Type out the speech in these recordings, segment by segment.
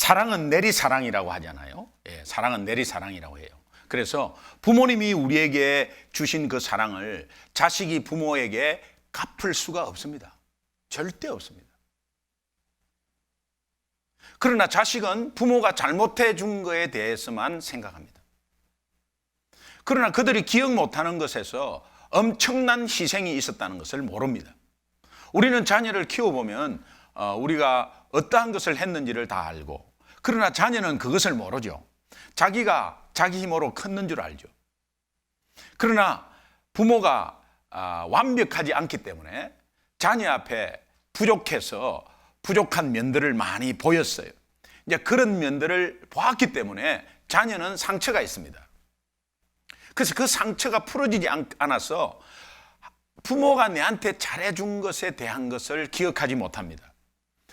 사랑은 내리사랑이라고 하잖아요. 예, 사랑은 내리사랑이라고 해요. 그래서 부모님이 우리에게 주신 그 사랑을 자식이 부모에게 갚을 수가 없습니다. 절대 없습니다. 그러나 자식은 부모가 잘못해 준 거에 대해서만 생각합니다. 그러나 그들이 기억 못하는 것에서 엄청난 희생이 있었다는 것을 모릅니다. 우리는 자녀를 키워보면 우리가 어떠한 것을 했는지를 다 알고, 그러나 자녀는 그것을 모르죠. 자기가 자기 힘으로 컸는 줄 알죠. 그러나 부모가 완벽하지 않기 때문에 자녀 앞에 부족해서 부족한 면들을 많이 보였어요. 이제 그런 면들을 보았기 때문에 자녀는 상처가 있습니다. 그래서 그 상처가 풀어지지 않아서 부모가 내한테 잘해준 것에 대한 것을 기억하지 못합니다.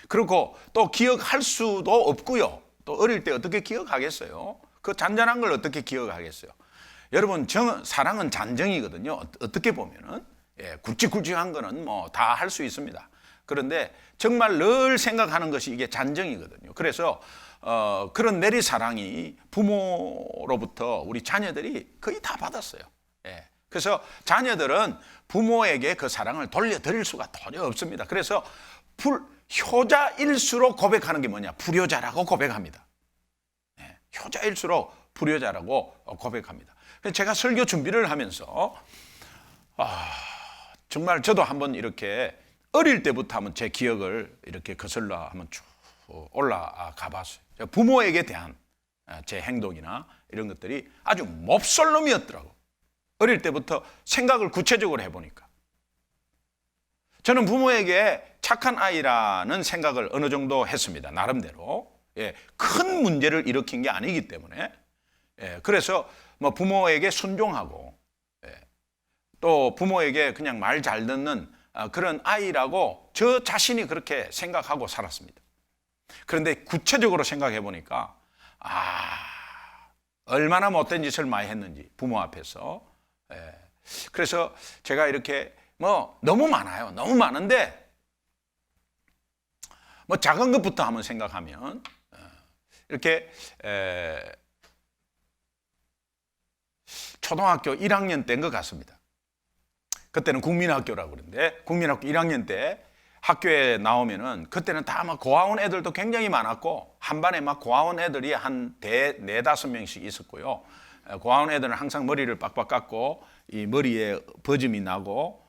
그리고 또 기억할 수도 없고요. 또 어릴 때 어떻게 기억하겠어요? 그 잔잔한 걸 어떻게 기억하겠어요? 여러분, 사랑은 잔정이거든요. 어떻게 보면은. 예, 굵직굵직한 거는 뭐 다 할 수 있습니다. 그런데 정말 늘 생각하는 것이 이게 잔정이거든요. 그래서 그런 내리사랑이 부모로부터 우리 자녀들이 거의 다 받았어요. 예. 그래서 자녀들은 부모에게 그 사랑을 돌려드릴 수가 전혀 없습니다. 그래서 효자일수록 고백하는 게 뭐냐? 불효자라고 고백합니다. 예. 효자일수록 불효자라고 고백합니다. 그래서 제가 설교 준비를 하면서 정말 저도 한번 이렇게 어릴 때부터 한번 제 기억을 이렇게 거슬러 한번 쭉 올라가 봤어요. 부모에게 대한 제 행동이나 이런 것들이 아주 몹쓸 놈이었더라고. 어릴 때부터 생각을 구체적으로 해보니까. 저는 부모에게 착한 아이라는 생각을 어느 정도 했습니다. 나름대로. 예, 큰 문제를 일으킨 게 아니기 때문에. 예, 그래서 뭐 부모에게 순종하고, 예, 또 부모에게 그냥 말 잘 듣는 그런 아이라고 저 자신이 그렇게 생각하고 살았습니다. 그런데 구체적으로 생각해 보니까 얼마나 못된 짓을 많이 했는지 부모 앞에서. 예. 그래서 제가 이렇게 뭐 너무 많아요. 너무 많은데 뭐 작은 것부터 한번 생각하면 이렇게 초등학교 1학년 때인 것 같습니다. 그때는 국민학교라고 그러는데 국민학교 1학년 때 학교에 나오면은 그때는 다 막 고아원 애들도 굉장히 많았고 한 반에 막 고아원 애들이 한 4-5명씩 있었고요. 고아원 애들은 항상 머리를 빡빡 깎고 이 머리에 버짐이 나고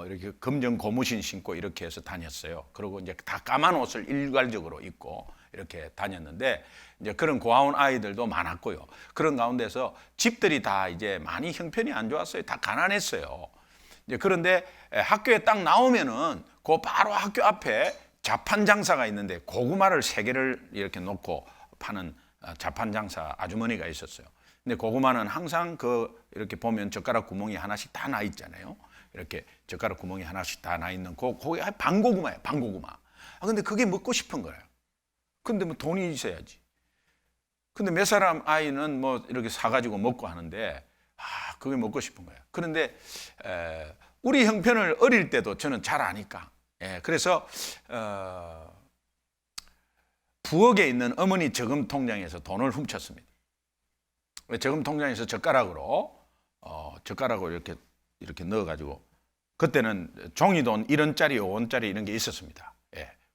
이렇게 검정 고무신 신고 이렇게 해서 다녔어요. 그리고 이제 다 까만 옷을 일괄적으로 입고 이렇게 다녔는데 이제 그런 고아원 아이들도 많았고요. 그런 가운데서 집들이 다 이제 많이 형편이 안 좋았어요. 다 가난했어요. 이제 그런데 학교에 딱 나오면은 그 바로 학교 앞에 자판 장사가 있는데 고구마를 3개를 이렇게 놓고 파는 자판 장사 아주머니가 있었어요. 근데 고구마는 항상 이렇게 보면 젓가락 구멍이 하나씩 다 나 있잖아요. 이렇게 젓가락 구멍이 하나씩 다 나 있는 그게 방고구마예요. 방고구마. 근데 그게 먹고 싶은 거예요. 근데 뭐 돈이 있어야지. 근데 몇 사람 아이는 뭐 이렇게 사가지고 먹고 하는데 그게 먹고 싶은 거예요. 그런데 우리 형편을 어릴 때도 저는 잘 아니까. 그래서 부엌에 있는 어머니 저금 통장에서 돈을 훔쳤습니다. 저금 통장에서 젓가락으로 이렇게 넣어가지고 그때는 종이돈 1원짜리, 5원짜리 이런 게 있었습니다.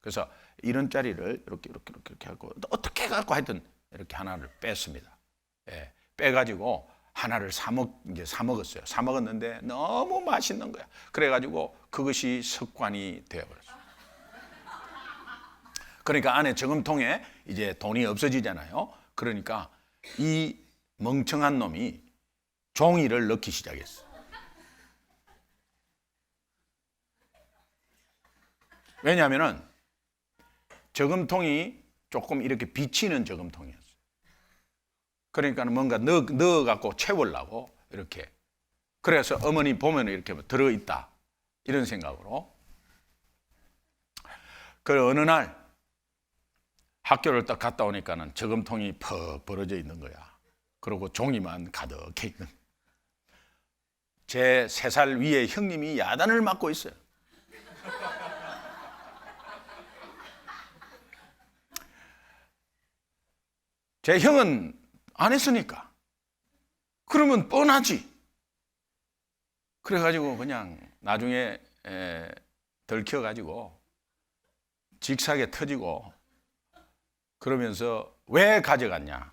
그래서 1원짜리를 이렇게 하고 어떻게 갖고 하여튼 이렇게 하나를 뺐습니다. 빼가지고 하나를 사 먹었어요. 사 먹었는데 너무 맛있는 거야. 그래가지고 그것이 습관이 되어버렸어요. 그러니까 안에 저금통에 이제 돈이 없어지잖아요. 그러니까 이 멍청한 놈이 종이를 넣기 시작했어요. 왜냐하면은 저금통이 조금 이렇게 비치는 저금통이었어요. 그러니까 뭔가 넣어갖고 채우려고 이렇게. 그래서 어머니 보면 이렇게 들어있다. 이런 생각으로. 그 어느 날 학교를 딱 갔다 오니까는 저금통이 퍽 벌어져 있는 거야. 그리고 종이만 가득해 있는. 제 3살 위에 형님이 야단을 맞고 있어요. 제 형은 안 했으니까. 그러면 뻔하지. 그래가지고 그냥 나중에 들켜가지고 직사게 터지고 그러면서 왜 가져갔냐?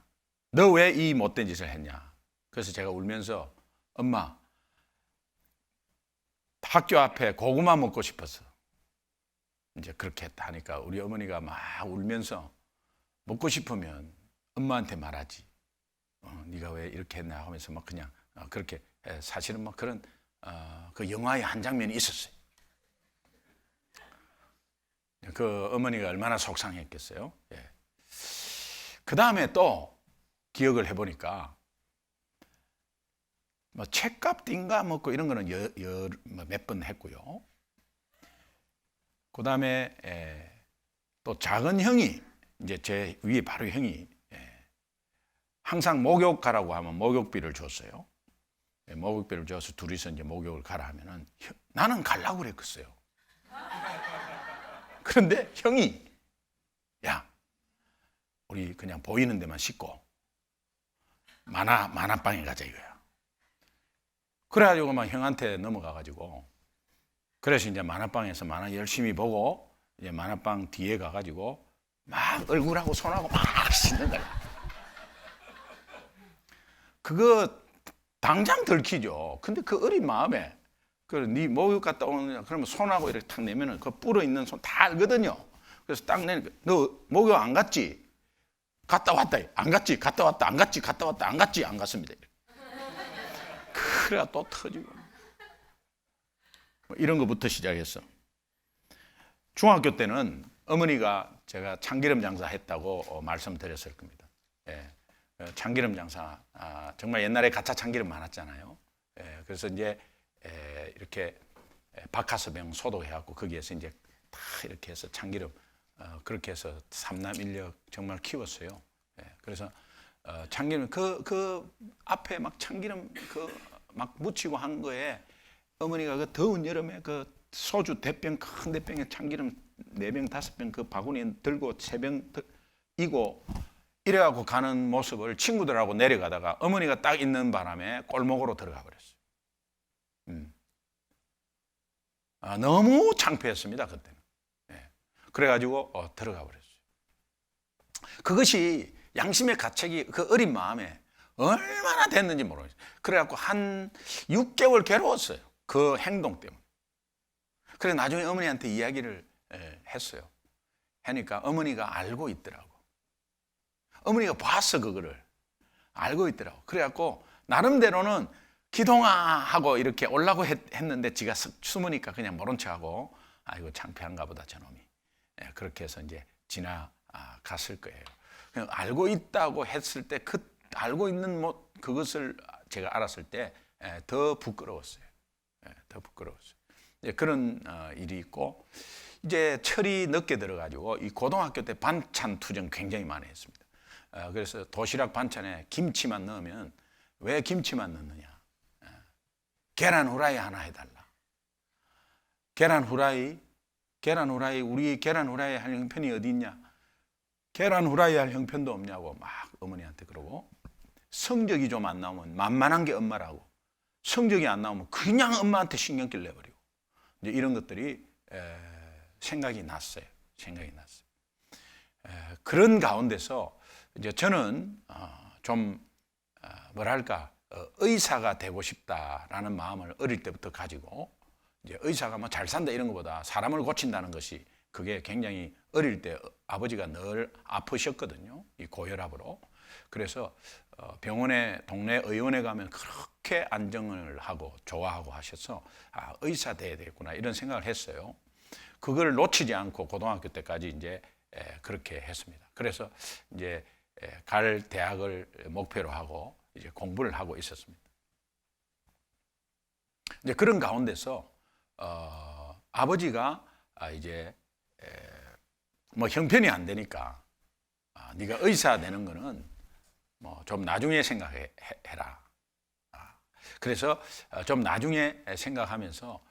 너 왜 이 못된 짓을 했냐? 그래서 제가 울면서 엄마, 학교 앞에 고구마 먹고 싶었어. 이제 그렇게 했다 하니까 우리 어머니가 막 울면서 먹고 싶으면 엄마한테 말하지. 네가 왜 이렇게 했나 하면서 막 그냥 그렇게 사실은 막 그런 그 영화의 한 장면이 있었어요. 그 어머니가 얼마나 속상했겠어요. 예. 그 다음에 또 기억을 해보니까 뭐 책값 띵가 먹고 이런 거는 몇 번 했고요. 그 다음에 또 작은 형이 이제 제 위에 바로 형이 항상 목욕 가라고 하면 목욕비를 줬어요. 목욕비를 줘서 둘이서 이제 목욕을 가라 하면은 나는 가려고 그랬겠어요. 그런데 형이 야, 우리 그냥 보이는 데만 씻고 만화방에 가자 이거야. 그래가지고 막 형한테 넘어가가지고 그래서 이제 만화방에서 만화 열심히 보고 이제 만화방 뒤에 가가지고 막 얼굴하고 손하고 막 씻는 거야. 그거 당장 들키죠. 근데 그 어린 마음에 네 목욕 갔다 오느냐 그러면 손하고 이렇게 탁 내면은 그 불어 있는 손 다 알거든요. 그래서 딱 내니까 너 목욕 안 갔지? 갔다 왔다. 안 갔지? 갔다 왔다. 안 갔지? 갔다 왔다. 안 갔지? 안 갔습니다. 그래야 또 터지고 이런 거부터 시작했어. 중학교 때는 어머니가 제가 참기름 장사 했다고 말씀드렸을 겁니다. 예. 참기름 장사 정말 옛날에 가짜 참기름 많았잖아요. 예. 그래서 이제 이렇게 박하서병 소독해갖고 거기에서 이제 다 이렇게 해서 참기름 그렇게 해서 삼남 일녀 정말 키웠어요. 예. 그래서 참기름 그 앞에 막 참기름 막 묻히고 한 거에 어머니가 그 더운 여름에 그 소주 대병 큰 대병에 참기름 4병 5병 그 바구니에 들고 3병 이고 이래갖고 가는 모습을 친구들하고 내려가다가 어머니가 딱 있는 바람에 골목으로 들어가 버렸어요. 너무 창피했습니다 그때는. 예. 그래가지고 들어가 버렸어요. 그것이 양심의 가책이 그 어린 마음에 얼마나 됐는지 모르겠어요. 그래갖고 한 6개월 괴로웠어요. 그 행동 때문에. 그래서 나중에 어머니한테 이야기를 했어요. 하니까 어머니가 알고 있더라고. 어머니가 봤어 그거를. 알고 있더라고. 그래갖고 나름대로는 기동아 하고 이렇게 올라고 했는데 지가 숨으니까 그냥 모른 척하고 아이고 창피한가 보다 저놈이. 그렇게 해서 이제 지나갔을 거예요. 그냥 알고 있다고 했을 때 알고 있는 그것을 제가 알았을 때 더 부끄러웠어요. 더 부끄러웠어요. 이제 그런 일이 있고 이제 철이 늦게 들어가지고 이 고등학교 때 반찬 투정 굉장히 많이 했습니다. 그래서 도시락 반찬에 김치만 넣으면 왜 김치만 넣느냐? 계란 후라이 하나 해달라. 계란 후라이 우리 계란 후라이 할 형편이 어디 있냐? 계란 후라이 할 형편도 없냐고 막 어머니한테 그러고 성적이 좀 안 나오면 만만한 게 엄마라고 성적이 안 나오면 그냥 엄마한테 신경질 내버리고 이제 이런 것들이 생각이 났어요. 그런 가운데서 이제 저는 좀 뭐랄까 의사가 되고 싶다라는 마음을 어릴 때부터 가지고 이제 의사가 뭐 잘 산다 이런 것보다 사람을 고친다는 것이 그게 굉장히 어릴 때 아버지가 늘 아프셨거든요. 이 고혈압으로. 그래서 병원에 동네 의원에 가면 그렇게 안정을 하고 좋아하고 하셔서 의사 돼야 되겠구나 이런 생각을 했어요. 그걸 놓치지 않고 고등학교 때까지 이제 그렇게 했습니다. 그래서 이제 갈 대학을 목표로 하고 이제 공부를 하고 있었습니다. 이제 그런 가운데서 아버지가 이제 뭐 형편이 안 되니까 네가 의사 되는 거는 뭐 좀 나중에 생각해라. 그래서 좀 나중에 생각하면서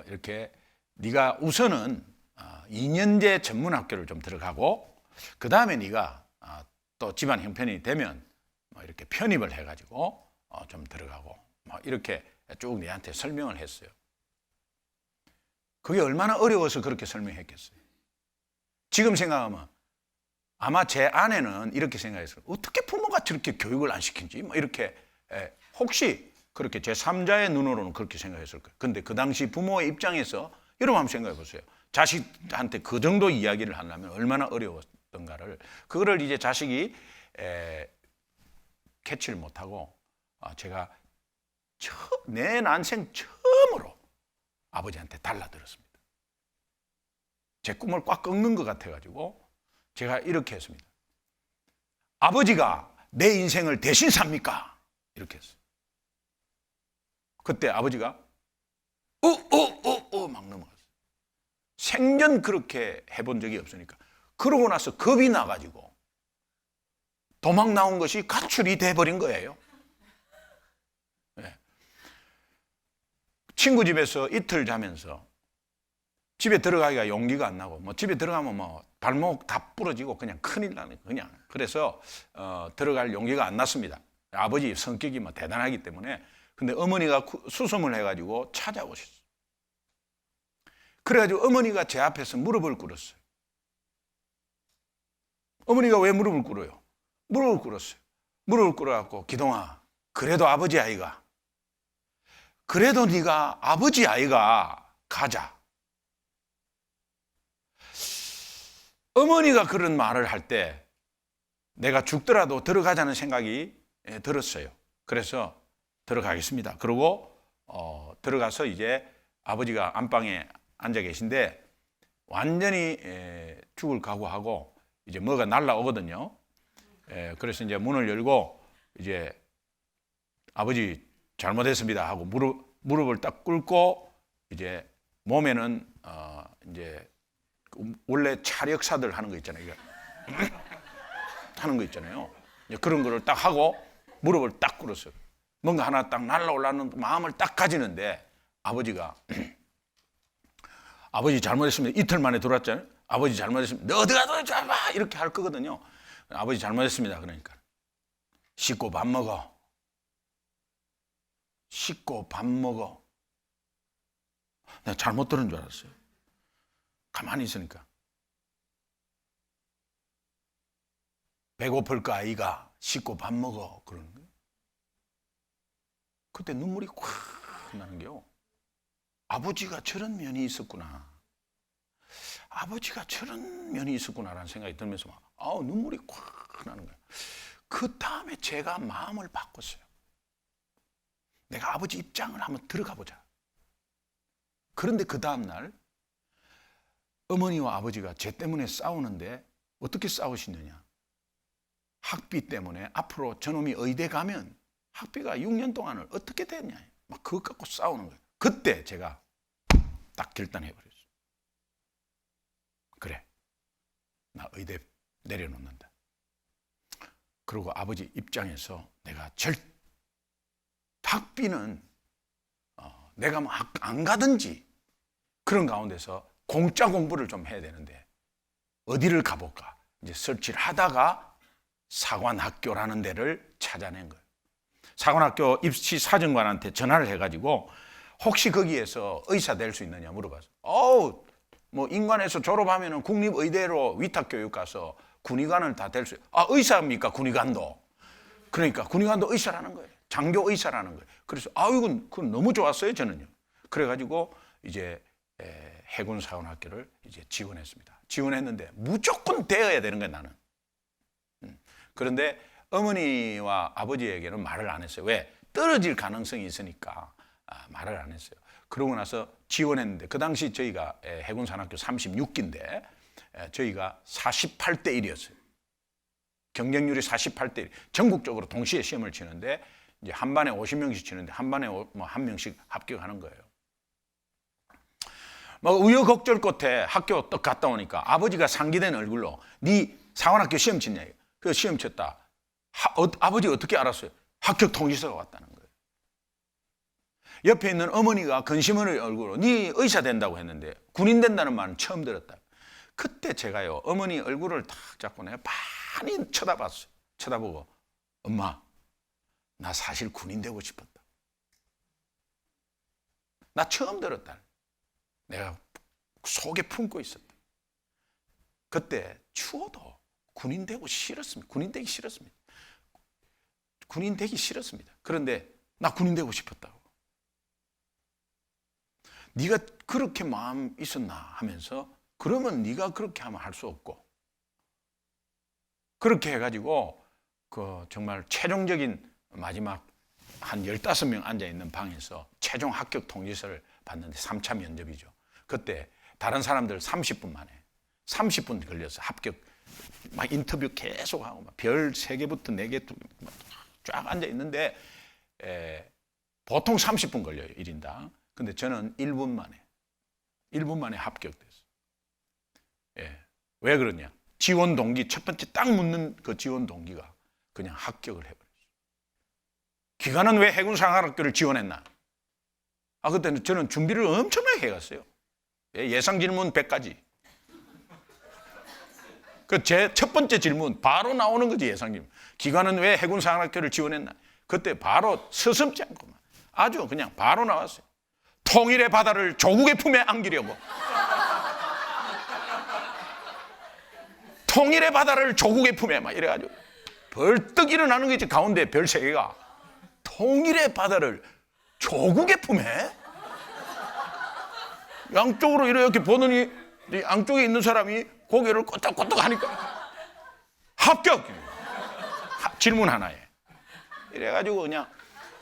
이렇게 네가 우선은 2년제 전문학교를 좀 들어가고 그 다음에 네가 또 집안 형편이 되면 뭐 이렇게 편입을 해가지고 좀 들어가고 뭐 이렇게 쭉 내한테 설명을 했어요. 그게 얼마나 어려워서 그렇게 설명했겠어요. 지금 생각하면 아마 제 아내는 이렇게 생각했어요. 어떻게 부모가 저렇게 교육을 안 시킨지? 뭐 이렇게 혹시 그렇게 제 3자의 눈으로는 그렇게 생각했을 거예요. 근데 그 당시 부모의 입장에서 여러분 한번 생각해 보세요. 자식한테 그 정도 이야기를 하려면 얼마나 어려웠던가를. 그거를 이제 자식이 캐치를 못하고 제가 내 난생 처음으로 아버지한테 달라들었습니다. 제 꿈을 꽉 꺾는 것 같아가지고 제가 이렇게 했습니다. 아버지가 내 인생을 대신 삽니까? 이렇게 했어요. 그때 아버지가 막 넘어갔어요. 생전 그렇게 해본 적이 없으니까. 그러고 나서 겁이 나가지고 도망 나온 것이 가출이 돼버린 거예요. 네. 친구 집에서 이틀 자면서 집에 들어가기가 용기가 안 나고, 뭐 집에 들어가면 뭐 발목 다 부러지고 그냥 큰일 나는 그냥. 그래서 들어갈 용기가 안 났습니다. 아버지 성격이 뭐 대단하기 때문에. 근데 어머니가 수소문 해가지고 찾아오셨어요. 그래가지고 어머니가 제 앞에서 무릎을 꿇었어요. 어머니가 왜 무릎을 꿇어요? 무릎을 꿇었어요. 무릎을 꿇어갖고, 기동아, 그래도 아버지 아이가, 그래도 네가 아버지 아이가 가자. 어머니가 그런 말을 할 때 내가 죽더라도 들어가자는 생각이 들었어요. 그래서 들어가겠습니다. 그리고 들어가서 이제 아버지가 안방에 앉아 계신데 완전히 죽을 각오하고 이제 뭐가 날라오거든요. 그래서 이제 문을 열고 이제 아버지 잘못했습니다 하고 무릎을 딱 꿇고 이제 몸에는 이제 원래 차력사들 하는 거 있잖아요. 하는 거 있잖아요. 그런 거를 딱 하고 무릎을 딱 꿇었어요. 뭔가 하나 딱 날라올라는 마음을 딱 가지는데 아버지가 아버지 잘못했습니다. 이틀 만에 들어왔잖아요. 아버지 잘못했습니다. 너 어디 가서 잡아 이렇게 할 거거든요. 아버지 잘못했습니다. 그러니까 씻고 밥 먹어. 씻고 밥 먹어. 내가 잘못 들은 줄 알았어요. 가만히 있으니까 배고플까 아이가 씻고 밥 먹어 그러는 거예요. 그때 눈물이 콱 나는 게요. 아버지가 저런 면이 있었구나. 아버지가 저런 면이 있었구나라는 생각이 들면서 막 눈물이 콱 나는 거예요. 그 다음에 제가 마음을 바꿨어요. 내가 아버지 입장을 한번 들어가 보자. 그런데 그 다음 날 어머니와 아버지가 쟤 때문에 싸우는데 어떻게 싸우시느냐. 학비 때문에 앞으로 저놈이 의대 가면 학비가 6년 동안을 어떻게 됐냐. 막 그것 갖고 싸우는 거예요. 그때 제가 딱 결단해버렸어요. 그래, 나 의대 내려놓는다. 그리고 아버지 입장에서 내가 학비는 내가 뭐 안 가든지 그런 가운데서 공짜 공부를 좀 해야 되는데 어디를 가볼까? 이제 설치를 하다가 사관학교라는 데를 찾아낸 거예요. 사관학교 입시 사정관한테 전화를 해가지고 혹시 거기에서 의사 될 수 있느냐 물어봤어요. 뭐 인관에서 졸업하면은 국립의대로 위탁교육 가서 군의관을 다 될 수 있어요. 의사입니까? 군의관도. 그러니까 군의관도 의사라는 거예요. 장교 의사라는 거예요. 그래서 그건 너무 좋았어요 저는요. 그래가지고 이제 해군 사관학교를 이제 지원했습니다. 지원했는데 무조건 되어야 되는 거예요 나는. 그런데 어머니와 아버지에게는 말을 안 했어요. 왜? 떨어질 가능성이 있으니까 말을 안 했어요. 그러고 나서 지원했는데 그 당시 저희가 해군 사관학교 36기인데 저희가 48대 1이었어요. 경쟁률이 48대 1. 전국적으로 동시에 시험을 치는데 이제 한 반에 50명씩 치는데 한 반에 뭐 한 명씩 합격하는 거예요. 뭐 우여곡절 끝에 학교 딱 갔다 오니까 아버지가 상기된 얼굴로 네 사관학교 시험 치냐. 그 시험 쳤다. 아버지 어떻게 알았어요? 합격 통지서가 왔다는 거예요. 옆에 있는 어머니가 근심을 얼굴로 네 의사 된다고 했는데 군인 된다는 말은 처음 들었다. 그때 제가요 어머니 얼굴을 탁 잡고 내가 많이 쳐다봤어요. 쳐다보고 엄마, 나 사실 군인 되고 싶었다. 나 처음 들었다. 내가 속에 품고 있었다. 그때 추워도 군인 되고 싫었습니다. 군인 되기 싫었습니다. 군인 되기 싫었습니다. 그런데 나 군인 되고 싶었다고. 네가 그렇게 마음 있었나 하면서 그러면 네가 그렇게 하면 할 수 없고 그렇게 해가지고 그 정말 최종적인 마지막 한 15명 앉아있는 방에서 최종 합격 통지서를 받는데 3차 면접이죠. 그때 다른 사람들 30분 만에 30분 걸려서 합격 막 인터뷰 계속하고 막 별 3개부터 4개 쫙 앉아있는데 보통 30분 걸려요. 1인당. 근데 저는 1분 만에 합격됐어요. 예. 왜 그러냐? 지원 동기, 첫 번째 딱 묻는 그 지원 동기가 그냥 합격을 해버렸어요. 기관은 왜 해군상학교를 지원했나? 그때는 저는 준비를 엄청나게 해갔어요. 예상 질문 100가지. 그 제 첫 번째 질문 바로 나오는 거지, 예상 질문. 기관은 왜 해군상학교를 지원했나? 그때 바로 서슴지 않고만 아주 그냥 바로 나왔어요. 통일의 바다를 조국의 품에 안기려고. 통일의 바다를 조국의 품에 막 이래가지고 벌떡 일어나는 거지. 가운데 별 3개가 통일의 바다를 조국의 품에? 양쪽으로 이렇게 보더니 양쪽에 있는 사람이 고개를 끄덕끄덕 하니까 합격! 질문 하나에. 이래가지고 그냥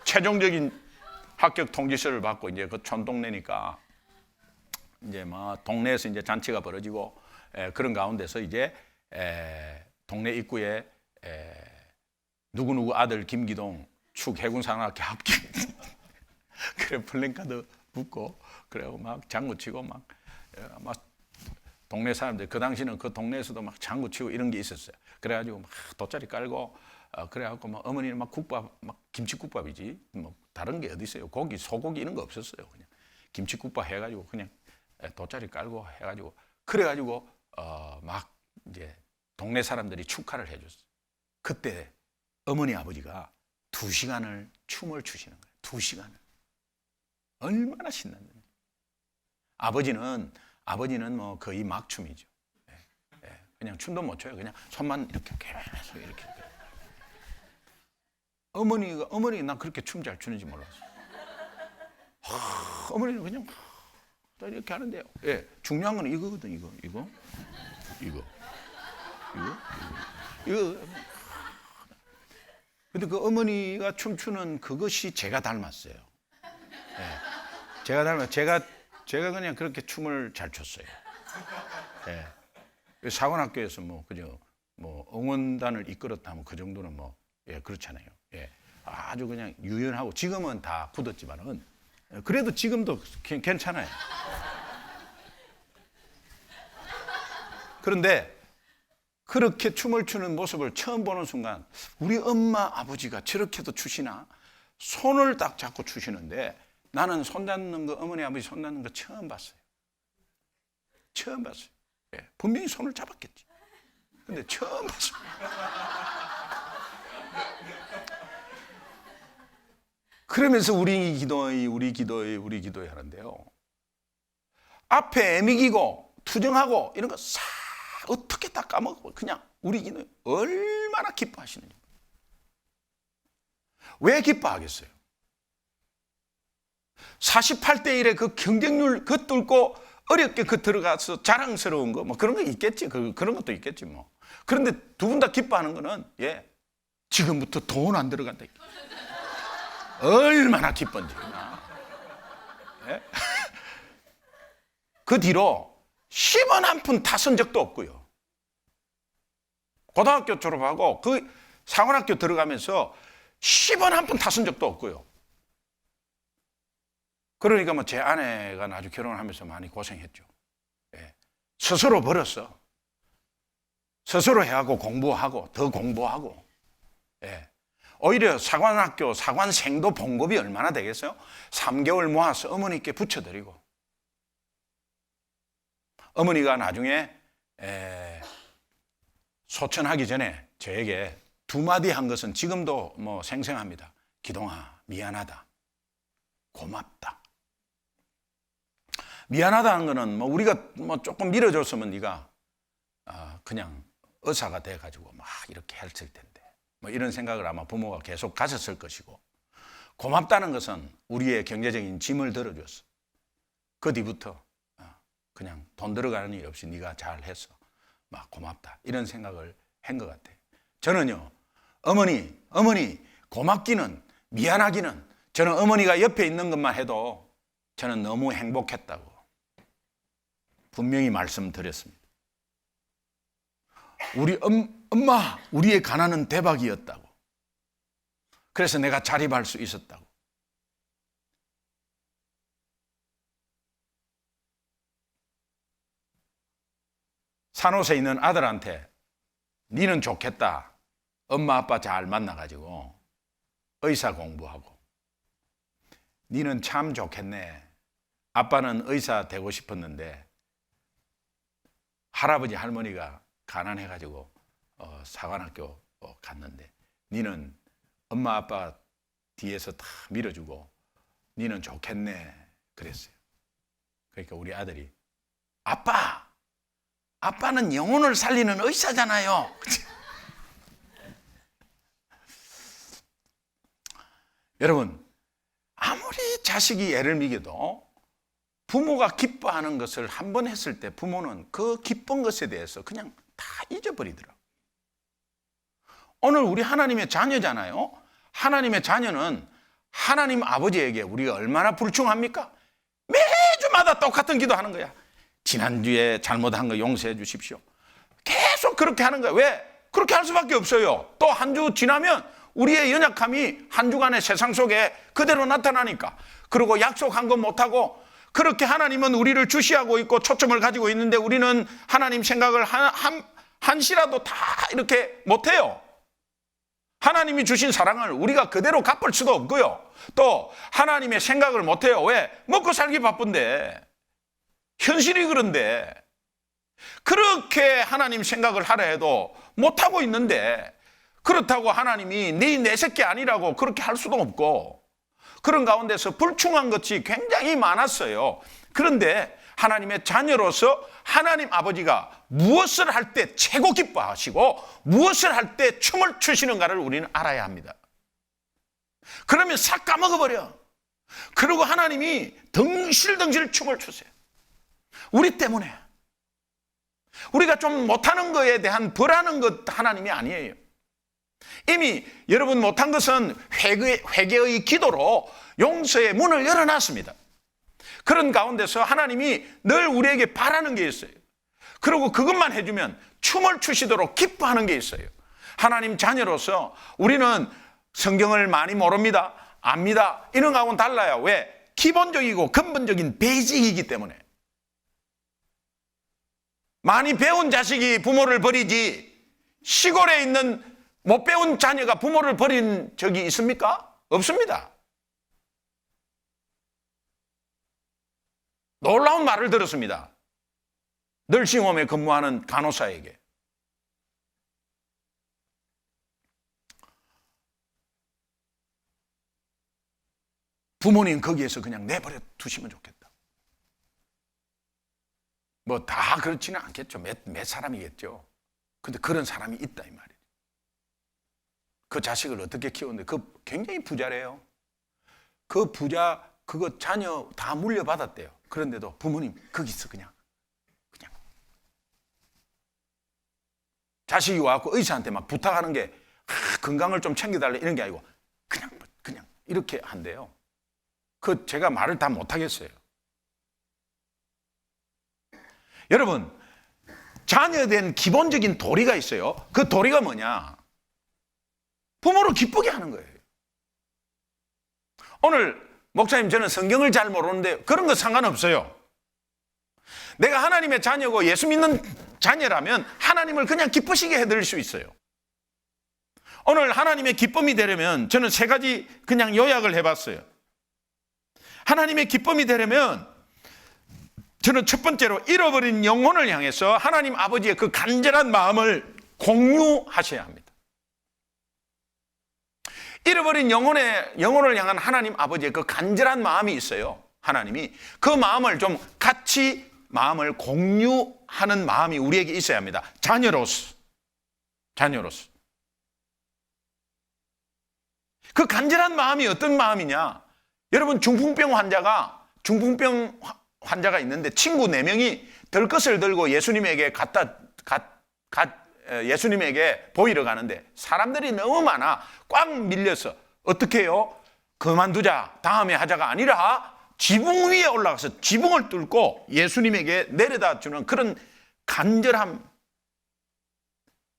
최종적인 합격 통지서를 받고 이제 그 촌동네니까 이제 막 동네에서 이제 잔치가 벌어지고 그런 가운데서 이제 동네 입구에 누구누구 아들 김기동 축 해군상학교 합격. 그래 플랜카드 붙고 그래고 막 장구 치고 막 동네 사람들 그 당시는 그 동네에서도 막 장구 치고 이런 게 있었어요. 그래가지고 막 돗자리 깔고 그래갖고 막 어머니는 막 국밥 막 김치국밥이지 뭐 다른 게 어디 있어요. 고기 소고기 이런 거 없었어요. 그냥 김치국밥 해가지고 그냥 돗자리 깔고 해가지고 그래가지고 막 이제 동네 사람들이 축하를 해줬어요. 그때 어머니 아버지가 2시간을 춤을 추시는 거예요. 2시간을. 얼마나 신났는지. 아버지는 뭐 거의 막춤이죠. 그냥 춤도 못 춰요. 그냥 손만 이렇게 계속 이렇게. 어머니 난 그렇게 춤 잘 추는지 몰랐어. 어머니는 그냥 이렇게 하는데요. 예, 중요한 건 이거거든. 이거. 근데 그 어머니가 춤추는 그것이 제가 닮았어요. 예, 제가 그냥 그렇게 춤을 잘 췄어요. 예. 사관학교에서 뭐 그죠 뭐 응원단을 이끌었다면 그 정도는 뭐 예, 그렇잖아요. 예. 아주 그냥 유연하고 지금은 다 굳었지만은 그래도 지금도 괜찮아요. 그런데 그렇게 춤을 추는 모습을 처음 보는 순간 우리 엄마 아버지가 저렇게도 추시나 손을 딱 잡고 추시는데 나는 손 잡는 거 어머니 아버지 손 잡는 거 처음 봤어요. 예, 분명히 손을 잡았겠지. 근데 처음 봤어요. 그러면서 우리 기도회 하는데요. 앞에 애미기고 투정하고 이런 거 싹 어떻게 다 까먹고 그냥 우리 기도회 얼마나 기뻐하시는지. 왜 기뻐하겠어요? 48대 1의 그 경쟁률 그 뚫고 어렵게 그 들어가서 자랑스러운 거 뭐 그런 거 있겠지. 그런 것도 있겠지 뭐. 그런데 두 분 다 기뻐하는 거는 예, 지금부터 돈 안 들어간다. 얼마나 기쁜지. 예? 그 뒤로 10원 한 푼 다 쓴 적도 없고요. 고등학교 졸업하고 그 사관학교 들어가면서 10원 한 푼 다 쓴 적도 없고요. 그러니까 뭐 제 아내가 나중에 결혼하면서 많이 고생했죠. 예. 스스로 벌었어. 스스로 해하고 공부하고 더 공부하고. 예. 오히려 사관학교 사관생도 봉급이 얼마나 되겠어요? 3개월 모아서 어머니께 붙여드리고 어머니가 나중에 소천하기 전에 저에게 두 마디 한 것은 지금도 뭐 생생합니다. 기동아, 미안하다. 고맙다. 미안하다는 거는 뭐 우리가 뭐 조금 밀어줬으면 네가 그냥 의사가 돼가지고 막 이렇게 했을 텐데 뭐 이런 생각을 아마 부모가 계속 가졌을 것이고, 고맙다는 것은 우리의 경제적인 짐을 들어줬어. 그 뒤부터 그냥 돈 들어가는 일 없이 네가 잘했어. 막 고맙다. 이런 생각을 한 것 같아요. 저는요, 어머니 고맙기는 미안하기는 저는 어머니가 옆에 있는 것만 해도 저는 너무 행복했다고 분명히 말씀드렸습니다. 우리 엄마, 우리의 가난은 대박이었다고. 그래서 내가 자립할 수 있었다고. 산호세 있는 아들한테 니는 좋겠다. 엄마 아빠 잘 만나가지고 의사 공부하고. 니는 참 좋겠네. 아빠는 의사 되고 싶었는데 할아버지 할머니가 가난해가지고 사관학교 갔는데 니는 엄마 아빠 뒤에서 다 밀어주고 니는 좋겠네 그랬어요. 그러니까 우리 아들이 아빠는 영혼을 살리는 의사잖아요. 여러분, 아무리 자식이 애를 먹여도 부모가 기뻐하는 것을 한 번 했을 때 부모는 그 기쁜 것에 대해서 그냥 다 잊어버리더라고요. 오늘 우리 하나님의 자녀잖아요. 하나님의 자녀는 하나님 아버지에게 우리가 얼마나 불충합니까? 매주마다 똑같은 기도하는 거야. 지난주에 잘못한 거 용서해 주십시오. 계속 그렇게 하는 거야. 왜? 그렇게 할 수밖에 없어요. 또 한 주 지나면 우리의 연약함이 한 주간의 세상 속에 그대로 나타나니까. 그리고 약속한 거 못하고, 그렇게 하나님은 우리를 주시하고 있고 초점을 가지고 있는데 우리는 하나님 생각을 한시라도 다 이렇게 못해요. 하나님이 주신 사랑을 우리가 그대로 갚을 수도 없고요. 또 하나님의 생각을 못해요. 왜? 먹고 살기 바쁜데, 현실이 그런데, 그렇게 하나님 생각을 하려 해도 못하고 있는데, 그렇다고 하나님이 내 새끼 아니라고 그렇게 할 수도 없고, 그런 가운데서 불충한 것이 굉장히 많았어요. 그런데 하나님의 자녀로서 하나님 아버지가 무엇을 할 때 최고 기뻐하시고 무엇을 할 때 춤을 추시는가를 우리는 알아야 합니다. 그러면 싹 까먹어버려. 그리고 하나님이 덩실덩실 춤을 추세요. 우리 때문에. 우리가 좀 못하는 거에 대한 벌하는 것 하나님이 아니에요. 이미 여러분 못한 것은 회개의 기도로 용서의 문을 열어놨습니다. 그런 가운데서 하나님이 늘 우리에게 바라는 게 있어요. 그리고 그것만 해주면 춤을 추시도록 기뻐하는 게 있어요. 하나님 자녀로서 우리는 성경을 많이 모릅니다, 압니다, 이런 거하고는 달라요. 왜? 기본적이고 근본적인 베이직이기 때문에. 많이 배운 자식이 부모를 버리지 시골에 있는 못 배운 자녀가 부모를 버린 적이 있습니까? 없습니다. 놀라운 말을 들었습니다. 널싱홈에 근무하는 간호사에게. 부모님 거기에서 그냥 내버려 두시면 좋겠다. 뭐 다 그렇지는 않겠죠. 몇 사람이겠죠. 근데 그런 사람이 있다 이 말이에요. 그 자식을 어떻게 키웠는데 그 굉장히 부자래요. 그 부자 그거 자녀 다 물려받았대요. 그런데도 부모님 거기서 그냥 자식이 와갖고 의사한테 막 부탁하는 게 건강을 좀 챙겨달래 이런 게 아니고 그냥 이렇게 한대요. 그 제가 말을 다 못하겠어요. 여러분, 자녀된 기본적인 도리가 있어요. 그 도리가 뭐냐? 부모를 기쁘게 하는 거예요. 오늘 목사님 저는 성경을 잘 모르는데 그런 거 상관없어요. 내가 하나님의 자녀고 예수 믿는 자녀라면 하나님을 그냥 기쁘시게 해드릴 수 있어요. 오늘 하나님의 기쁨이 되려면 저는 세 가지 그냥 요약을 해봤어요. 하나님의 기쁨이 되려면 저는 첫 번째로 잃어버린 영혼을 향해서 하나님 아버지의 그 간절한 마음을 공유하셔야 합니다. 잃어버린 영혼을 향한 하나님 아버지의 그 간절한 마음이 있어요. 하나님이 그 마음을 좀 같이 마음을 공유하는 마음이 우리에게 있어야 합니다. 자녀로서. 그 간절한 마음이 어떤 마음이냐? 여러분, 중풍병 환자가 있는데 친구 4명이 들것을 들고 예수님에게 예수님에게 보이러 가는데 사람들이 너무 많아 꽉 밀려서 어떻게 해요? 그만두자, 다음에 하자가 아니라 지붕 위에 올라가서 지붕을 뚫고 예수님에게 내려다 주는 그런 간절함.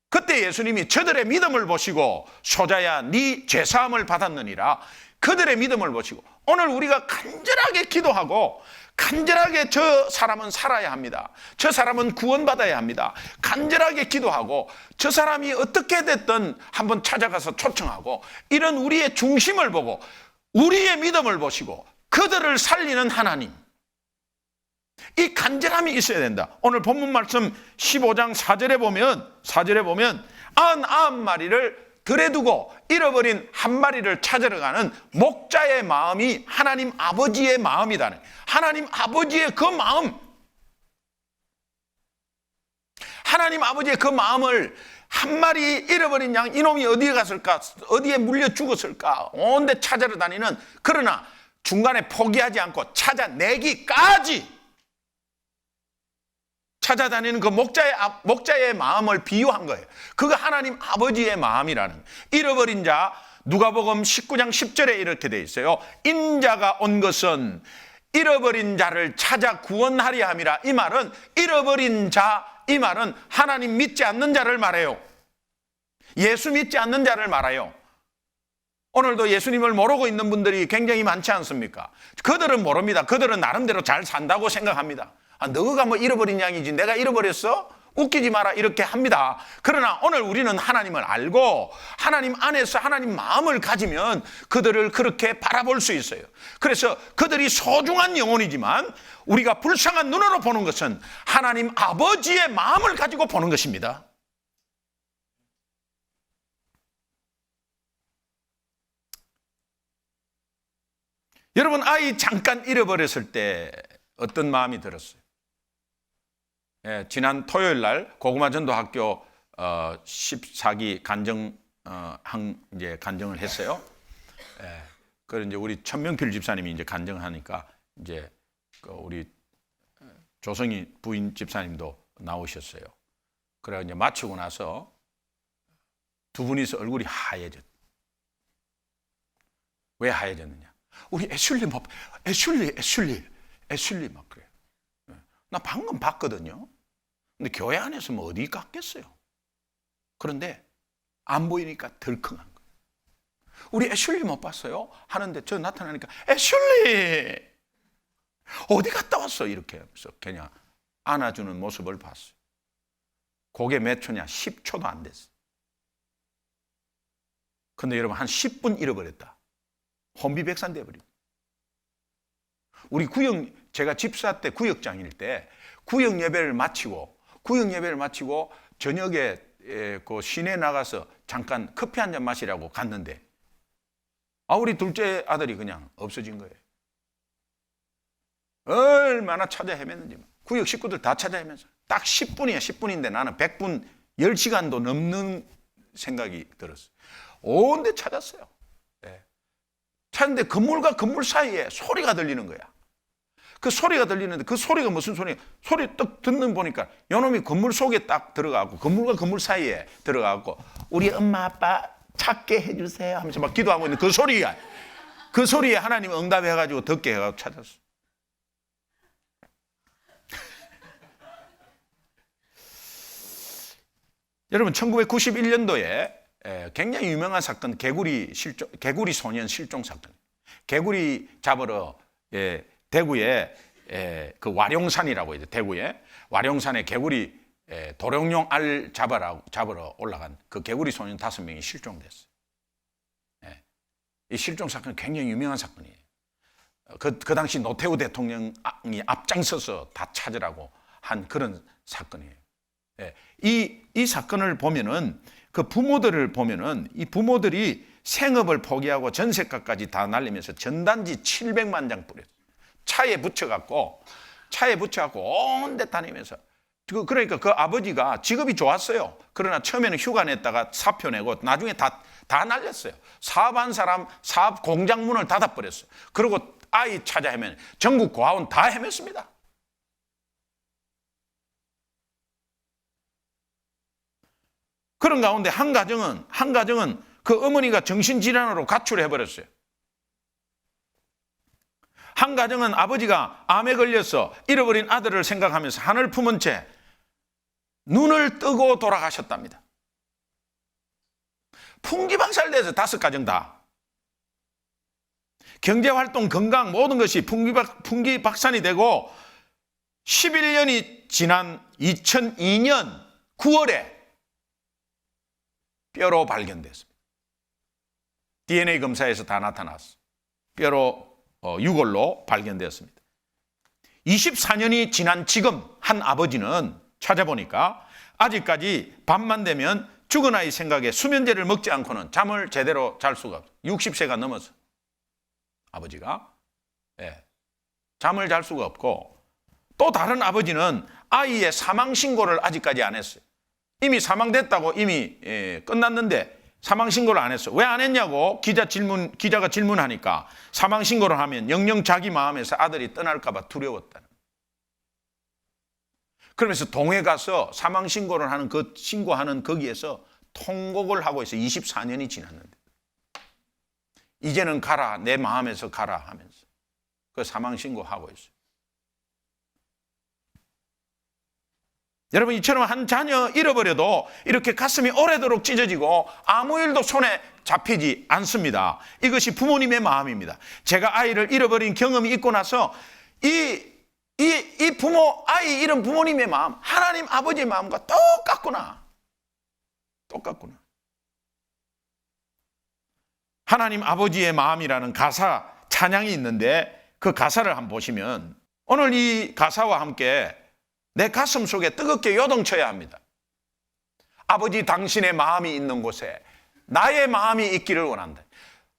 그때 예수님이 저들의 믿음을 보시고 소자야 네 죄사함을 받았느니라. 그들의 믿음을 보시고 오늘 우리가 간절하게 기도하고 간절하게 저 사람은 살아야 합니다. 저 사람은 구원받아야 합니다. 간절하게 기도하고 저 사람이 어떻게 됐든 한번 찾아가서 초청하고 이런 우리의 중심을 보고 우리의 믿음을 보시고 그들을 살리는 하나님, 이 간절함이 있어야 된다. 오늘 본문 말씀 15장 4절에 보면 99마리를 들에 두고 잃어버린 한 마리를 찾으러 가는 목자의 마음이 하나님 아버지의 마음이다. 하나님 아버지의 그 마음, 하나님 아버지의 그 마음을 한 마리 잃어버린 양, 이놈이 어디에 갔을까, 어디에 물려 죽었을까 온데 찾으러 다니는, 그러나 중간에 포기하지 않고 찾아내기까지 찾아다니는 그 목자의 마음을 비유한 거예요. 그거 하나님 아버지의 마음이라는. 잃어버린 자, 누가복음 19장 10절에 이렇게 돼 있어요. 인자가 온 것은 잃어버린 자를 찾아 구원하려 함이라. 이 말은 잃어버린 자, 이 말은 하나님 믿지 않는 자를 말해요. 예수 믿지 않는 자를 말해요. 오늘도 예수님을 모르고 있는 분들이 굉장히 많지 않습니까? 그들은 모릅니다. 그들은 나름대로 잘 산다고 생각합니다. 너가 뭐 잃어버린 양이지 내가 잃어버렸어? 웃기지 마라 이렇게 합니다. 그러나 오늘 우리는 하나님을 알고 하나님 안에서 하나님 마음을 가지면 그들을 그렇게 바라볼 수 있어요. 그래서 그들이 소중한 영혼이지만 우리가 불쌍한 눈으로 보는 것은 하나님 아버지의 마음을 가지고 보는 것입니다. 여러분, 아이 잠깐 잃어버렸을 때 어떤 마음이 들었어요? 지난 토요일 날 고구마 전도학교 14기 이제 간증을 했어요. 그걸 이제 우리 천명필 집사님이 이제 간증하니까 이제 우리 조성희 부인 집사님도 나오셨어요. 그래 이제 마치고 나서 두 분이서 얼굴이 하얘졌. 왜 하얘졌느냐? 우리 애슐리 막 그래요. 나 방금 봤거든요. 근데 교회 안에서 뭐 어디 깎겠어요? 그런데 안 보이니까 덜컹한 거예요. 우리 애슐리 못 봤어요? 하는데 저 나타나니까 애슐리 어디 갔다 왔어? 이렇게 하면서 그냥 안아주는 모습을 봤어요. 그게 몇 초냐? 10초도 안 됐어요. 근데 여러분 한 10분 잃어버렸다. 혼비백산 돼버리고. 우리 제가 집사 때 구역장일 때 구역 예배를 마치고 저녁에 그 시내 나가서 잠깐 커피 한 잔 마시라고 갔는데 우리 둘째 아들이 그냥 없어진 거예요. 얼마나 찾아 헤맸는지 구역 식구들 다 찾아 헤맸어요. 딱 10분이야. 10분인데 나는 100분 10시간도 넘는 생각이 들었어요. 온 데 찾았어요. 찾는데 건물과 건물 사이에 소리가 들리는 거야. 그 소리가 들리는데 그 소리가 무슨 소리? 소리 딱 듣는 보니까 요놈이 건물 속에 딱 들어가고 건물과 건물 사이에 들어가고 우리 엄마 아빠 찾게 해주세요 하면서 막 기도하고 있는 그 소리가, 그 소리에 하나님 응답해가지고 듣게 해가지고 찾았어. 여러분 1991년도에 굉장히 유명한 사건, 개구리 소년 실종 사건. 개구리 잡으러 대구에 그 와룡산이라고 해요. 대구에 와룡산에 개구리 도룡뇽 알 잡으러 올라간 그 개구리 소년 5명이 실종됐어요. 이 실종 사건은 굉장히 유명한 사건이에요. 그 당시 노태우 대통령이 앞장서서 다 찾으라고 한 그런 사건이에요. 이 사건을 보면은 그 부모들을 보면은 이 부모들이 생업을 포기하고 전세가까지 다 날리면서 전단지 700만 장 뿌렸어요. 차에 붙여갖고 온 데 다니면서. 그러니까 그 아버지가 직업이 좋았어요. 그러나 처음에는 휴가 냈다가 사표 내고 나중에 다 날렸어요. 사업한 사람 사업 공장 문을 닫아버렸어요. 그리고 아이 찾아 헤매는 전국 고아원 다 헤맸습니다. 그런 가운데 한 가정은 그 어머니가 정신질환으로 가출해 버렸어요. 한 가정은 아버지가 암에 걸려서 잃어버린 아들을 생각하면서 하늘 품은 채 눈을 뜨고 돌아가셨답니다. 풍기박살돼서 5가정 다. 경제활동, 건강 모든 것이 풍기박산이 되고 11년이 지난 2002년 9월에 뼈로 발견됐습니다. DNA 검사에서 다 나타났어. 뼈로 유골로 발견되었습니다. 24년이 지난 지금 한 아버지는 찾아보니까 아직까지 밤만 되면 죽은 아이 생각에 수면제를 먹지 않고는 잠을 제대로 잘 수가 없어요. 60세가 넘어서 아버지가 잠을 잘 수가 없고, 또 다른 아버지는 아이의 사망 신고를 아직까지 안 했어요. 이미 사망됐다고 이미 끝났는데 사망 신고를 안 했어. 왜 안 했냐고 기자가 질문하니까 사망 신고를 하면 영영 자기 마음에서 아들이 떠날까 봐 두려웠다는. 그러면서 동해 가서 사망 신고를 하는 신고하는 거기에서 통곡을 하고 있어. 24년이 지났는데 이제는 가라, 내 마음에서 가라 하면서 그 사망 신고하고 있어요. 여러분, 이처럼 한 자녀 잃어버려도 이렇게 가슴이 오래도록 찢어지고 아무 일도 손에 잡히지 않습니다. 이것이 부모님의 마음입니다. 제가 아이를 잃어버린 경험이 있고 나서 이 아이 잃은 부모님의 마음, 하나님 아버지의 마음과 똑같구나. 하나님 아버지의 마음이라는 가사 찬양이 있는데 그 가사를 한번 보시면 오늘 이 가사와 함께 내 가슴 속에 뜨겁게 요동쳐야 합니다. 아버지 당신의 마음이 있는 곳에 나의 마음이 있기를 원한다.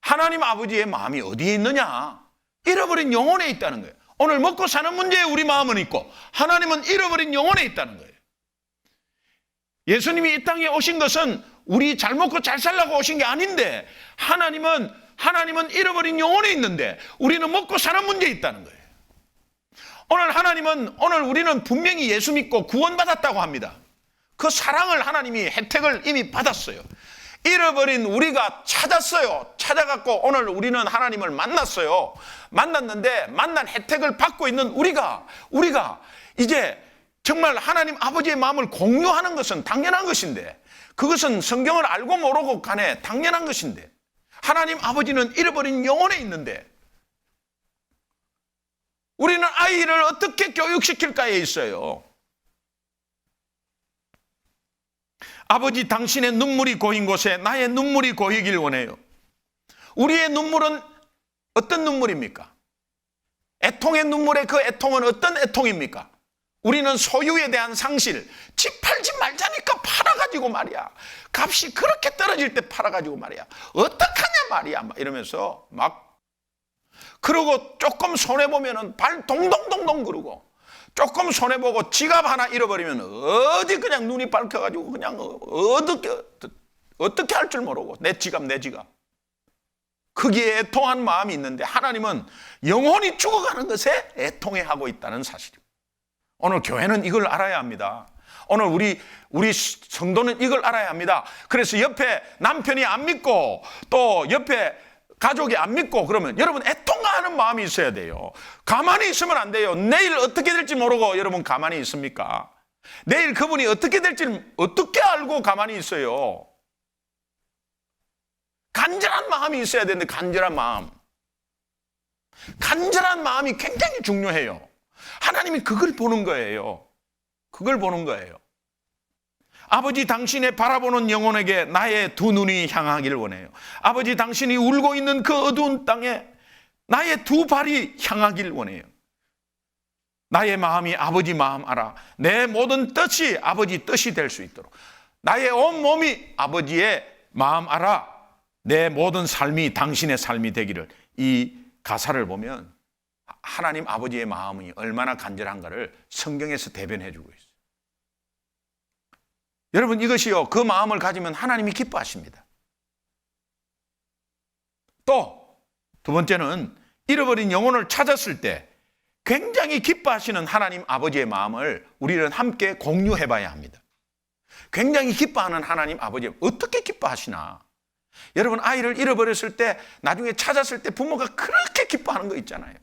하나님 아버지의 마음이 어디에 있느냐? 잃어버린 영혼에 있다는 거예요. 오늘 먹고 사는 문제에 우리 마음은 있고 하나님은 잃어버린 영혼에 있다는 거예요. 예수님이 이 땅에 오신 것은 우리 잘 먹고 잘 살라고 오신 게 아닌데 하나님은 잃어버린 영혼에 있는데 우리는 먹고 사는 문제에 있다는 거예요. 오늘 우리는 분명히 예수 믿고 구원받았다고 합니다. 그 사랑을 하나님이 혜택을 이미 받았어요. 잃어버린 우리가 찾았어요. 찾아갖고 오늘 우리는 하나님을 만났어요. 만났는데 만난 혜택을 받고 있는 우리가 이제 정말 하나님 아버지의 마음을 공유하는 것은 당연한 것인데, 그것은 성경을 알고 모르고 간에 당연한 것인데, 하나님 아버지는 잃어버린 영혼에 있는데 우리는 아이를 어떻게 교육시킬까에 있어요. 아버지 당신의 눈물이 고인 곳에 나의 눈물이 고이길 원해요. 우리의 눈물은 어떤 눈물입니까? 애통의 눈물의 그 애통은 어떤 애통입니까? 우리는 소유에 대한 상실, 집 팔지 말자니까 팔아가지고 말이야. 값이 그렇게 떨어질 때 팔아가지고 말이야. 어떡하냐 말이야. 막 이러면서 그러고 조금 손해보면은 발 동동동동 그러고, 조금 손해보고 지갑 하나 잃어버리면 어디 그냥 눈이 밝혀가지고 그냥 어떻게 할 줄 모르고 내 지갑. 거기에 애통한 마음이 있는데 하나님은 영혼이 죽어가는 것에 애통해하고 있다는 사실입니다. 오늘 교회는 이걸 알아야 합니다. 오늘 우리 성도는 이걸 알아야 합니다. 그래서 옆에 남편이 안 믿고 또 옆에 가족이 안 믿고 그러면 여러분 애통하는 마음이 있어야 돼요. 가만히 있으면 안 돼요. 내일 어떻게 될지 모르고 여러분 가만히 있습니까? 내일 그분이 어떻게 될지 어떻게 알고 가만히 있어요? 간절한 마음이 있어야 되는데 간절한 마음이 굉장히 중요해요. 하나님이 그걸 보는 거예요. 아버지 당신의 바라보는 영혼에게 나의 두 눈이 향하기를 원해요. 아버지 당신이 울고 있는 그 어두운 땅에 나의 두 발이 향하기를 원해요. 나의 마음이 아버지 마음 알아. 내 모든 뜻이 아버지 뜻이 될 수 있도록 나의 온 몸이 아버지의 마음 알아. 내 모든 삶이 당신의 삶이 되기를. 이 가사를 보면 하나님 아버지의 마음이 얼마나 간절한가를 성경에서 대변해 주고 있어요. 여러분, 이것이요, 그 마음을 가지면 하나님이 기뻐하십니다. 또 두 번째는 잃어버린 영혼을 찾았을 때 굉장히 기뻐하시는 하나님 아버지의 마음을 우리는 함께 공유해 봐야 합니다. 굉장히 기뻐하는 하나님 아버지, 어떻게 기뻐하시나? 여러분, 아이를 잃어버렸을 때, 나중에 찾았을 때 부모가 그렇게 기뻐하는 거 있잖아요.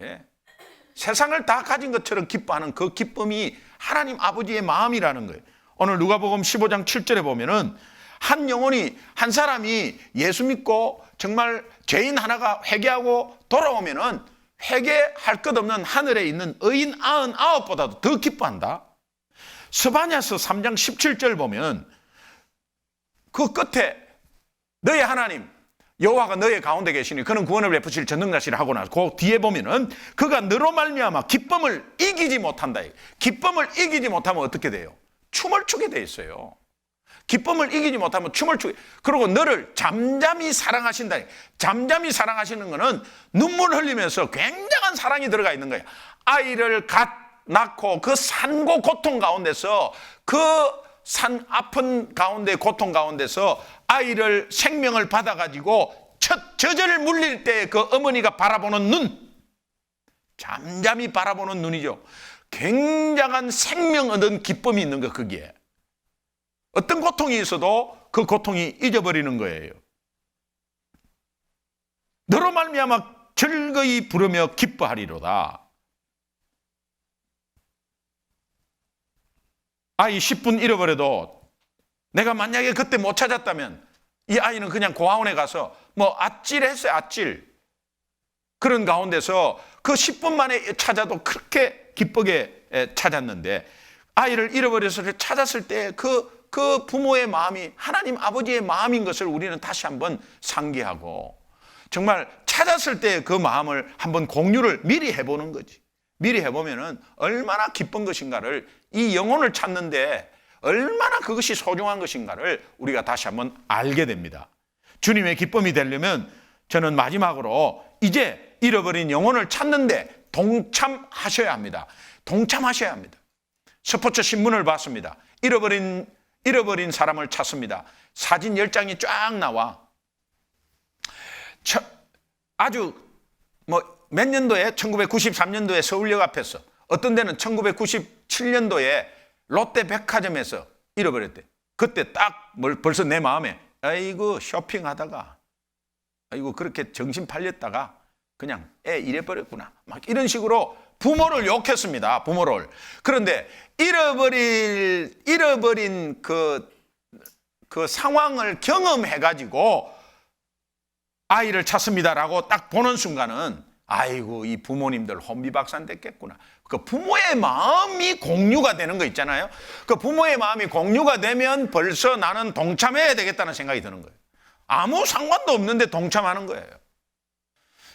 예. 세상을 다 가진 것처럼 기뻐하는 그 기쁨이 하나님 아버지의 마음이라는 거예요. 오늘 누가복음 15장 7절에 보면은 한 사람이 예수 믿고 정말 죄인 하나가 회개하고 돌아오면은 회개할 것 없는 하늘에 있는 의인 99보다도 더 기뻐한다. 스바냐서 3장 17절 보면 그 끝에 너의 하나님 여호와가 너의 가운데 계시니 그는 구원을 베푸실 전능자시라 하고 나서 그 뒤에 보면은 그가 너로 말미암아 기쁨을 이기지 못한다. 기쁨을 이기지 못하면 어떻게 돼요? 춤을 추게 돼 있어요. 기쁨을 이기지 못하면 춤을 추게. 그리고 너를 잠잠히 사랑하신다. 잠잠히 사랑하시는 것은 눈물 흘리면서 굉장한 사랑이 들어가 있는 거예요. 아이를 낳고 그 산고 고통 가운데서, 그 산 아픈 가운데 고통 가운데서 아이를 생명을 받아가지고 첫 저절을 물릴 때 그 어머니가 바라보는 눈, 잠잠히 바라보는 눈이죠. 굉장한 생명 얻은 기쁨이 있는 거. 거기에 어떤 고통이 있어도 그 고통이 잊어버리는 거예요. 너로 말미암아 즐거이 부르며 기뻐하리로다. 아이 10분 잃어버려도 내가 만약에 그때 못 찾았다면 이 아이는 그냥 고아원에 가서 뭐 아찔했어요. 아찔. 그런 가운데서 그 10분 만에 찾아도 그렇게 기쁘게 찾았는데, 아이를 잃어버려서 찾았을 때 그 부모의 마음이 하나님 아버지의 마음인 것을 우리는 다시 한번 상기하고, 정말 찾았을 때 그 마음을 한번 공유를 미리 해보는 거지. 미리 해보면은 얼마나 기쁜 것인가를, 이 영혼을 찾는데 얼마나 그것이 소중한 것인가를 우리가 다시 한번 알게 됩니다. 주님의 기쁨이 되려면 저는 마지막으로 이제 잃어버린 영혼을 찾는데 동참하셔야 합니다. 동참하셔야 합니다. 스포츠 신문을 봤습니다. 잃어버린 사람을 찾습니다. 사진 10장이 쫙 나와. 아주 몇 년도에 1993년도에 서울역 앞에서, 어떤 데는 1997년도에 롯데백화점에서 잃어버렸대. 그때 딱 벌써 내 마음에 아이고 쇼핑하다가 아이고 그렇게 정신 팔렸다가 그냥 애 잃어버렸구나, 막 이런 식으로 부모를 욕했습니다. 부모를. 그런데 잃어버린 그 상황을 경험해가지고 아이를 찾습니다라고 딱 보는 순간은 아이고 이 부모님들 혼비박산 됐겠구나. 그 부모의 마음이 공유가 되는 거 있잖아요. 그 부모의 마음이 공유가 되면 벌써 나는 동참해야 되겠다는 생각이 드는 거예요. 아무 상관도 없는데 동참하는 거예요.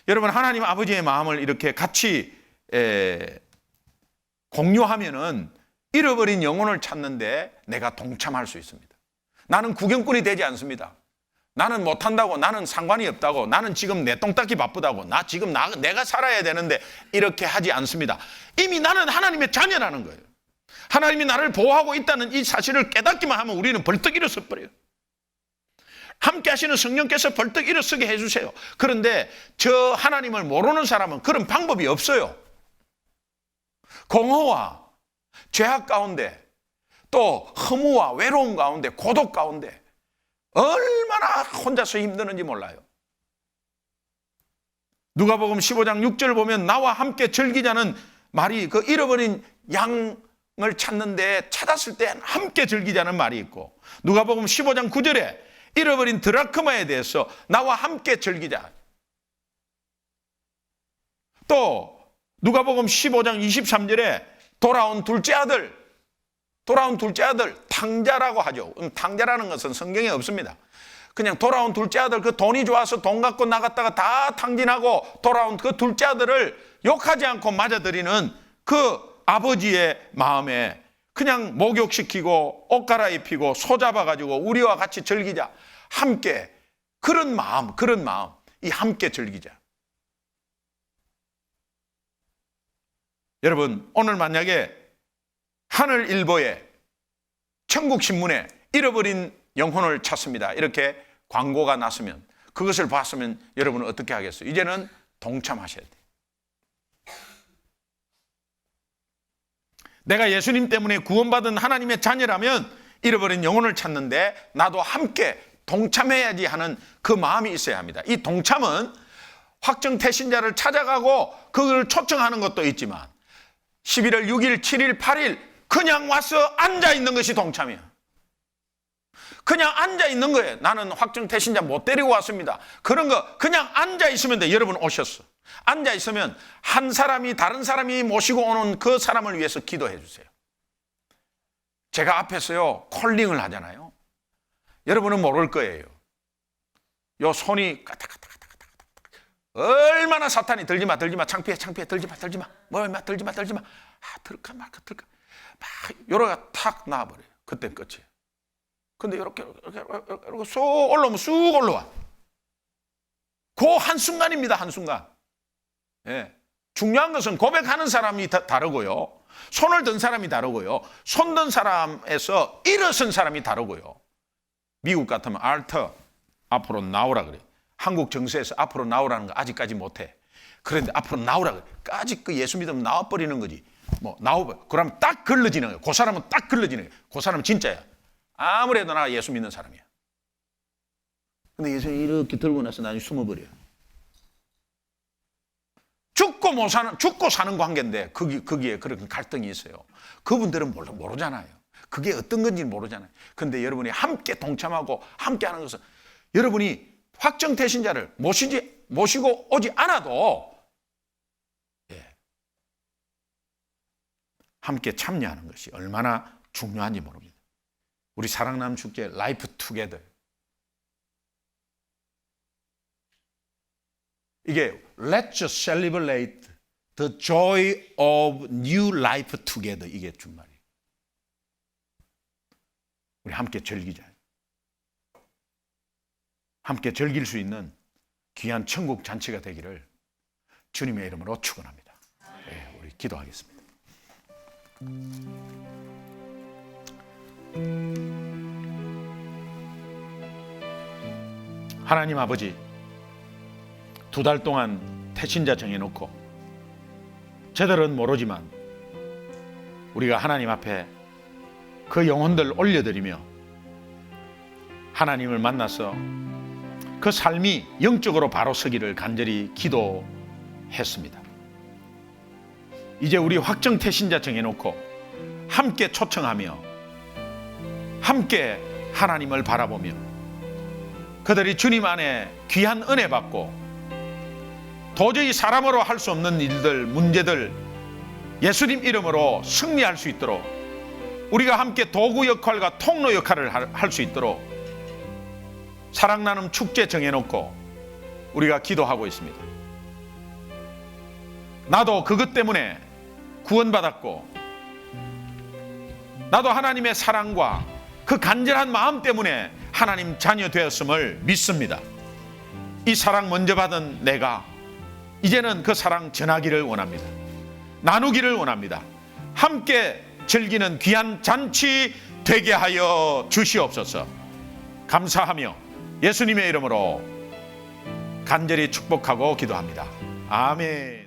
여러분, 하나님 아버지의 마음을 이렇게 같이 공유하면은 잃어버린 영혼을 찾는데 내가 동참할 수 있습니다. 나는 구경꾼이 되지 않습니다. 나는 못한다고, 나는 상관이 없다고, 나는 지금 내 똥 닦기 바쁘다고, 내가 살아야 되는데 이렇게 하지 않습니다. 이미 나는 하나님의 자녀라는 거예요. 하나님이 나를 보호하고 있다는 이 사실을 깨닫기만 하면 우리는 벌떡 일어서 버려요. 함께 하시는 성령께서 벌떡 일어서게 해주세요. 그런데 저 하나님을 모르는 사람은 그런 방법이 없어요. 공허와 죄악 가운데, 또 허무와 외로움 가운데, 고독 가운데 얼마나 혼자서 힘드는지 몰라요. 누가복음 15장 6절 보면 나와 함께 즐기자는 말이, 그 잃어버린 양을 찾는데 찾았을 때 함께 즐기자는 말이 있고, 누가복음 15장 9절에 잃어버린 드라크마에 대해서 나와 함께 즐기자. 또 누가복음 15장 23절에 돌아온 둘째 아들 탕자라고 하죠. 탕자라는 것은 성경에 없습니다. 그냥 돌아온 둘째 아들, 그 돈이 좋아서 돈 갖고 나갔다가 다 탕진하고 돌아온 그 둘째 아들을 욕하지 않고 맞아들이는 그 아버지의 마음에 그냥 목욕시키고 옷 갈아입히고 소 잡아가지고 우리와 같이 즐기자, 함께 그런 마음, 이 함께 즐기자. 여러분, 오늘 만약에 하늘일보에, 천국신문에 잃어버린 영혼을 찾습니다, 이렇게 광고가 났으면, 그것을 봤으면 여러분은 어떻게 하겠어요? 이제는 동참하셔야 돼요. 내가 예수님 때문에 구원받은 하나님의 자녀라면 잃어버린 영혼을 찾는데 나도 함께 동참해야지 하는 그 마음이 있어야 합니다. 이 동참은 확정태신자를 찾아가고 그걸 초청하는 것도 있지만 11월 6일, 7일, 8일 그냥 와서 앉아있는 것이 동참이야. 그냥 앉아있는 거예요. 나는 확정태신자 못 데리고 왔습니다. 그런 거 그냥 앉아있으면 돼. 여러분 오셨어. 앉아있으면 한 사람이 다른 사람이 모시고 오는 그 사람을 위해서 기도해 주세요. 제가 앞에서요 콜링을 하잖아요. 여러분은 모를 거예요. 요 손이 까딱까딱까딱 얼마나 사탄이 들지마 창피해 들지마 뭐 얼마 들지마 들까 말까 막 요러가 탁 나와버려요. 그땐 끝이에요. 근데 이렇게 쏙 올라오면 쑥 올라와. 그 한순간입니다. 한순간. 예. 중요한 것은 고백하는 사람이 다르고요, 손을 든 사람이 다르고요, 손 든 사람에서 일어선 사람이 다르고요. 미국 같으면 알터, 앞으로 나오라 그래. 한국 정세에서 앞으로 나오라는 거 아직까지 못해. 그런데 앞으로 나오라 그래. 아직 그 예수 믿으면 나와버리는 거지. 뭐 나오버. 그러면 딱 걸러지는 거예요. 그 사람은 딱 걸러지는 거예요. 그 사람은 진짜야. 아무래도 나 예수 믿는 사람이야. 근데 예수님 이렇게 들고 나서 나중에 숨어버려요. 죽고 사는 관계인데 거기에 그런 갈등이 있어요. 그분들은 모르잖아요. 그게 어떤 건지 모르잖아요. 근데 여러분이 함께 동참하고 함께 하는 것은, 여러분이 확정태신자를 모시고 오지 않아도 함께 참여하는 것이 얼마나 중요한지 모릅니다. 우리 사랑나눔 축제 라이프 투게더, 이게 Let's just celebrate the joy of new life together, 이게 준말이에요. 우리 함께 즐기자. 함께 즐길 수 있는 귀한 천국 잔치가 되기를 주님의 이름으로 축원합니다. 네, 우리 기도하겠습니다. 하나님 아버지, 2달 동안 태신자 정해놓고 저들은 모르지만 우리가 하나님 앞에 그 영혼들 올려드리며 하나님을 만나서 그 삶이 영적으로 바로 서기를 간절히 기도했습니다. 이제 우리 확정 태신자 정해놓고 함께 초청하며 함께 하나님을 바라보며 그들이 주님 안에 귀한 은혜 받고 도저히 사람으로 할 수 없는 일들, 문제들 예수님 이름으로 승리할 수 있도록 우리가 함께 도구 역할과 통로 역할을 할 수 있도록 사랑나눔 축제 정해놓고 우리가 기도하고 있습니다. 나도 그것 때문에 구원받았고 나도 하나님의 사랑과 그 간절한 마음 때문에 하나님 자녀 되었음을 믿습니다. 이 사랑 먼저 받은 내가 이제는 그 사랑 전하기를 원합니다. 나누기를 원합니다. 함께 즐기는 귀한 잔치 되게 하여 주시옵소서. 감사하며 예수님의 이름으로 간절히 축복하고 기도합니다. 아멘.